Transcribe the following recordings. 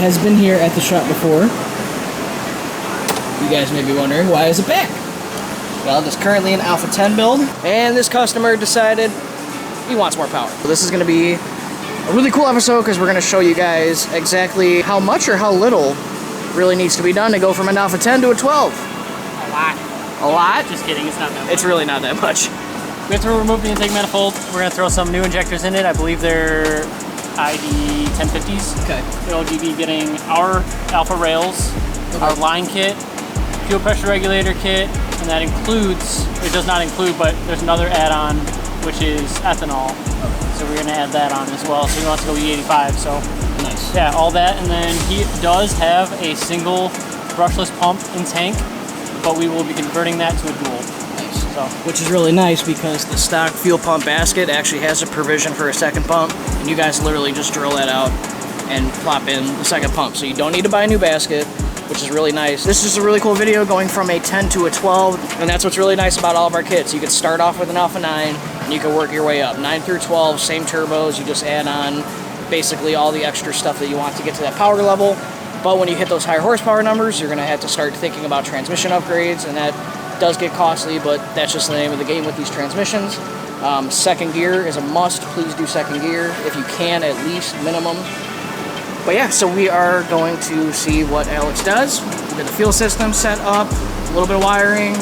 has been here at the shop before. You guys may be wondering, why is it back? Well, there's currently an Alpha 10 build, and this customer decided he wants more power. So this is going to be a really cool episode because we're going to show you guys exactly how much or how little really needs to be done to go from an Alpha 10 to a 12. A lot. A lot? Just kidding, it's not that much. It's really not that much. We have to remove the intake manifold. We're going to throw some new injectors in it. I believe they're ID 1050s. Okay. It'll be getting our Alpha rails, our line kit, fuel pressure regulator kit, and that includes, it does not include, but there's another add-on, which is ethanol. Okay. So we're going to add that on as well. So we want to go E85, so. Nice. Yeah, all that, and then he does have a single brushless pump in tank, but we will be converting that to a dual. Nice. So. Which is really nice because the stock fuel pump basket actually has a provision for a second pump, and you guys literally just drill that out and plop in the second pump. So you don't need to buy a new basket, which is really nice. This is a really cool video going from a 10 to a 12, and that's what's really nice about all of our kits. You can start off with an Alpha 9, and you can work your way up. 9 through 12, same turbos, you just add on basically all the extra stuff that you want to get to that power level. But when you hit those higher horsepower numbers, you're gonna have to start thinking about transmission upgrades, and that does get costly, but that's just the name of the game with these transmissions. Second gear is a must. Please do second gear if you can, at least minimum. But yeah, so we are going to see what Alex does. We get the fuel system set up, a little bit of wiring.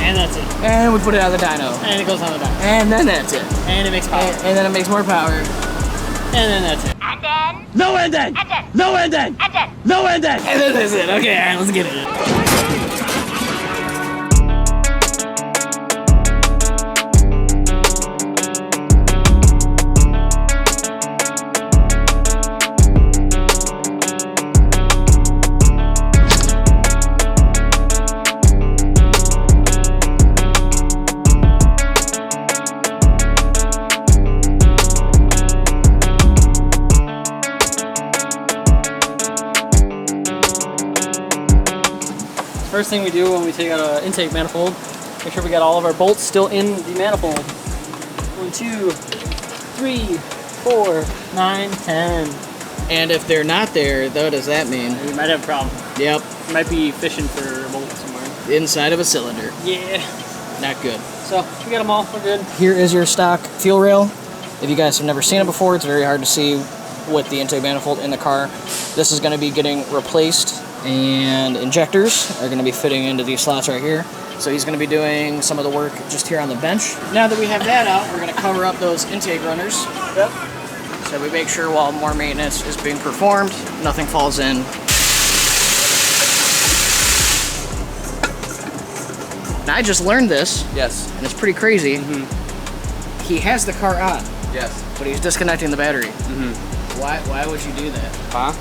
And that's it. And we put it on the dyno. And it goes on the dyno. And then that's it. And it makes power. And then it makes more power. And then that's it. And then. No ending! And then. No ending! And then. No ending! And then that's it. Okay, alright, let's get it. First thing we do when we take out an intake manifold, make sure we got all of our bolts still in the manifold. 1, 2, 3, 4, 9, 10. And if they're not there, what does that mean? We might have a problem. Yep. We might be fishing for a bolt somewhere. Inside of a cylinder. Yeah. Not good. So, we got them all, we're good. Here is your stock fuel rail. If you guys have never seen it before, it's very hard to see with the intake manifold in the car. This is going to be getting replaced, and injectors are going to be fitting into these slots right here. So he's going to be doing some of the work just here on the bench. Now that we have that out, we're going to cover up those intake runners. Yep. So we make sure while more maintenance is being performed, nothing falls in. Now I just learned this. Yes. And it's pretty crazy. He has the car on. Yes. But he's disconnecting the battery. Why would you do that? Huh?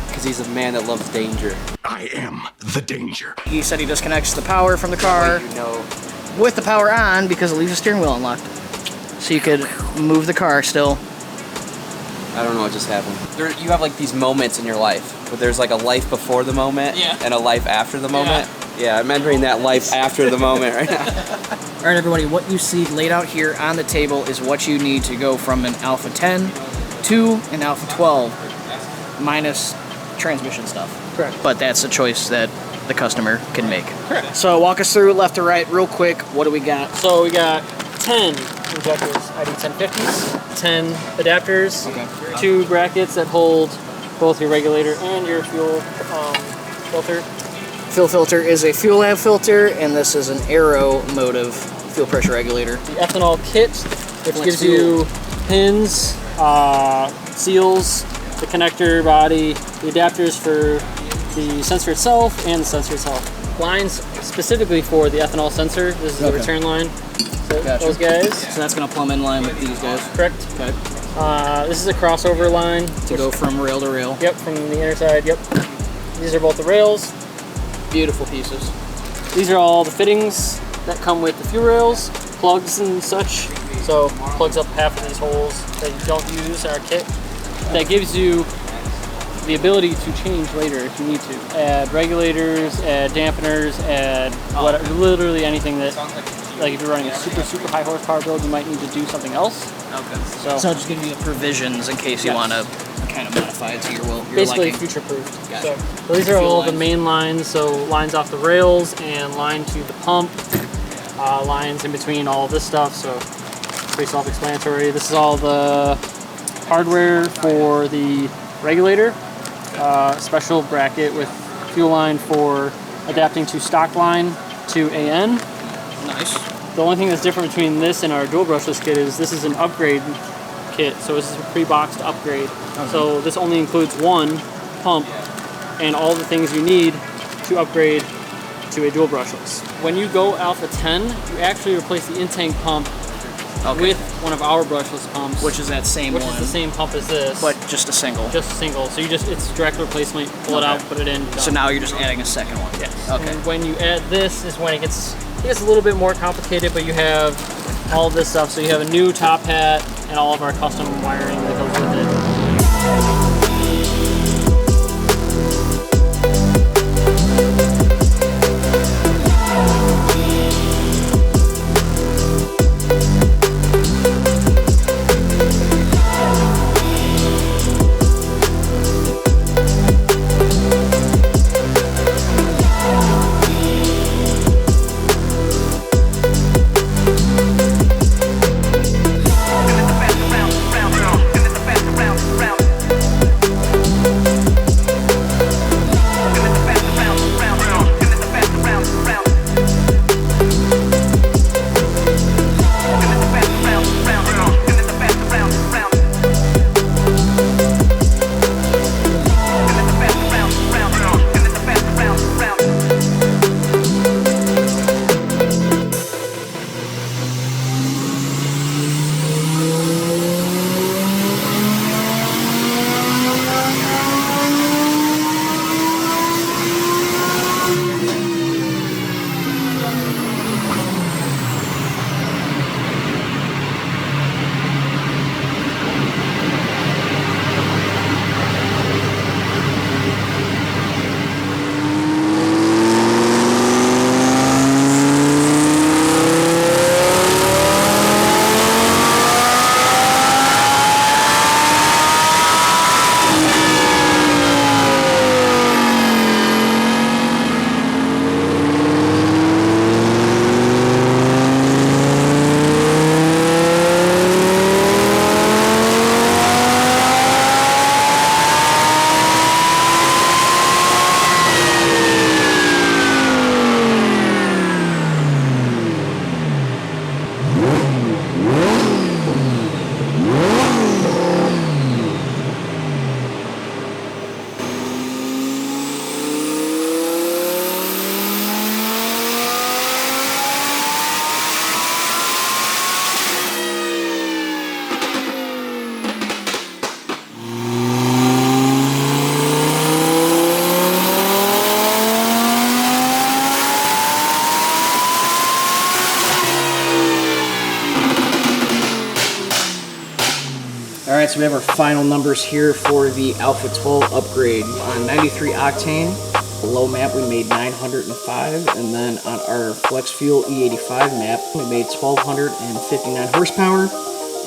Because he's a man that loves danger. I am the danger. He said he disconnects the power from the car You know. with the power on because it leaves the steering wheel unlocked. So you could move the car still. I don't know what just happened. You have like these moments in your life, but there's like a life before the moment and a life after the moment. Yeah, I'm entering that life after the moment right now. All right, everybody, what you see laid out here on the table is what you need to go from an Alpha 10 to an Alpha 12 minus transmission stuff. Correct. But that's a choice that the customer can make. Correct. So walk us through left to right real quick. What do we got? So we got 10 injectors, ID 1050s, 10 adapters, 2 brackets that hold both your regulator and your fuel filter. Fuel filter is a fuel lab filter, and this is an Aero motive fuel pressure regulator. The ethanol kit, which gives you pins, seals, the connector body, the adapters for the sensor itself and the sensor itself. Lines specifically for the ethanol sensor. This is the return line. So those guys. So that's going to plumb in line with these guys. Correct. Okay. This is a crossover line. To go from rail to rail. Yep, from the inner side, yep. These are both the rails. Beautiful pieces. These are all the fittings that come with the fuel rails, plugs and such. So plugs up half of these holes that you don't use in our kit. That gives you the ability to change later if you need to. Add regulators, add dampeners, add whatever, literally anything that, like if you're running a super high horsepower build, you might need to do something else. Okay. So it just gives you provisions in case you want to kind of modify it to your will. Basically future-proofed. Gotcha. So these are Fuel all the lines. main lines. So lines off the rails and line to the pump. Lines in between all of this stuff. So pretty self-explanatory. This is all the hardware for the regulator. Special bracket with fuel line for adapting to stock line to AN. Nice. The only thing that's different between this and our dual brushless kit is this is an upgrade kit, so this is a pre-boxed upgrade. Okay. So this only includes one pump and all the things you need to upgrade to a dual brushless. When you go Alpha 10, you actually replace the in-tank pump with one of our brushless pumps, Which is that same one. which is the same pump as this, But just a single. just a single. So it's direct replacement. Pull it out, put it in. Done. So now you're just adding a second one. Yes. Okay. And when you add this is when it gets a little bit more complicated, but you have all of this stuff. So you have a new top hat and all of our custom wiring that goes with it. Alright, so we have our final numbers here for the Alpha 12 upgrade. On 93 octane, low map we made 905, and then on our Flex Fuel E85 map we made 1,259 horsepower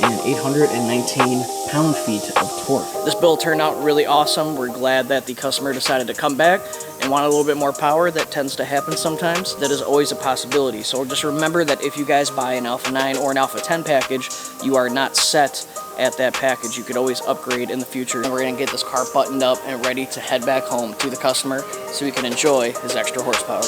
and 819 pound-feet of torque. This build turned out really awesome. We're glad that the customer decided to come back and want a little bit more power. That tends to happen sometimes. That is always a possibility. So just remember that if you guys buy an Alpha 9 or an Alpha 10 package, you are not set at that package. You could always upgrade in the future. And we're gonna get this car buttoned up and ready to head back home to the customer so he can enjoy his extra horsepower.